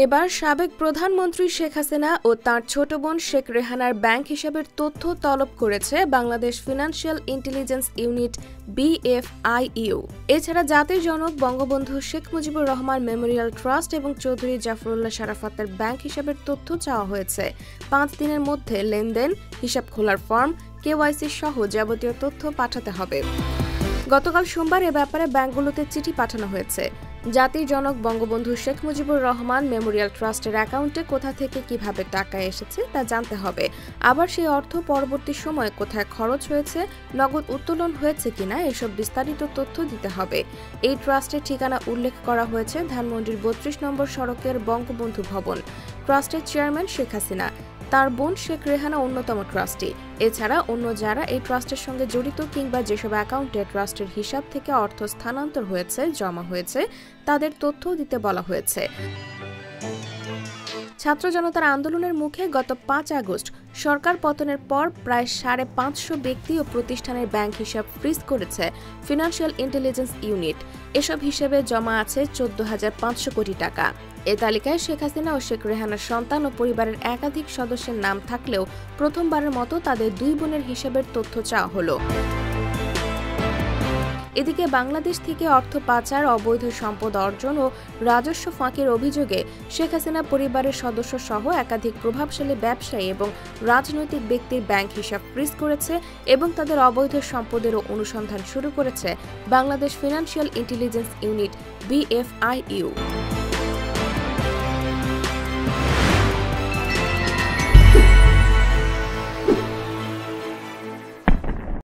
এবার সাবেক প্রধানমন্ত্রী শেখ হাসিনা ও তাঁর ছোট বোন শেখ রেহানার ব্যাংক হিসাবের তথ্য তলব করেছে Bangladesh financial intelligence unit BFIU। এছাড়া জাতির জনক বঙ্গবন্ধু শেখ মুজিবুর রহমান মেমোরিয়াল ট্রাস্ট এবং চৌধুরী জাফরুল্লাহ শারাফতের ব্যাংক হিসাবের তথ্য চাওয়া হয়েছে। 5 দিনের মধ্যে লেনদেন, হিসাব খোলার ফর্ম, KYC সহ যাবতীয় তথ্য পাঠাতে হবে। গতকাল সোমবার এ ব্যাপারে ব্যাংকগুলোতে চিঠি পাঠানো হয়েছে। জাতির জনক বঙ্গবন্ধু শেখ মুজিবুর রহমান মেমোরিয়াল ট্রাস্টের অ্যাকাউন্টে কোথা থেকে কিভাবে টাকা এসেছে তা জানতে হবে। আবার সেই অর্থ পরবর্তী সময়ে কোথায় খরচ হয়েছে, নগদ উত্তোলন হয়েছে কিনা এসব বিস্তারিত তথ্য দিতে হবে। এই ট্রাস্টের ঠিকানা উল্লেখ করা হয়েছে ধানমন্ডির 32 নম্বর সড়কের বঙ্গবন্ধু ভবন। ট্রাস্টের চেয়ারম্যান শেখ হাসিনা, তার বোন শেখ রেহানা অন্যতম ট্রাস্টি। এছাড়া অন্য যারা এই ট্রাস্টের সঙ্গে জড়িত কিংবা যেসব অ্যাকাউন্টে ট্রাস্টের হিসাব থেকে অর্থ স্থানান্তর হয়েছে, জমা হয়েছে, তাদের তথ্য দিতে বলা হয়েছে। ছাত্র জনতার আন্দোলনের মুখে গত 5 আগস্ট সরকার পতনের পর প্রায় 550 ব্যক্তি ও প্রতিষ্ঠানের ব্যাংক হিসাব ফ্রিজ করেছে ফিনান্সিয়াল ইন্টেলিজেন্স ইউনিট। এসব হিসেবে জমা আছে 14,500 কোটি টাকা। এ তালিকায় শেখ হাসিনা ও শেখ রেহানার সন্তান ও পরিবারের একাধিক সদস্যের নাম থাকলেও প্রথমবারের মতো তাদের 2 বোনের হিসাবের তথ্য চাওয়া হলো। এদিকে বাংলাদেশ থেকে অর্থ পাচার, অবৈধ সম্পদ অর্জন ও রাজস্ব ফাঁকির অভিযোগে শেখ হাসিনা পরিবারের সদস্য সহ একাধিক প্রভাবশালী ব্যবসায়ী এবং রাজনৈতিক ব্যক্তির ব্যাংক হিসাব ফ্রিজ করেছে এবং তাদের অবৈধ সম্পদেরও অনুসন্ধান শুরু করেছে Bangladesh financial intelligence unit BFIU।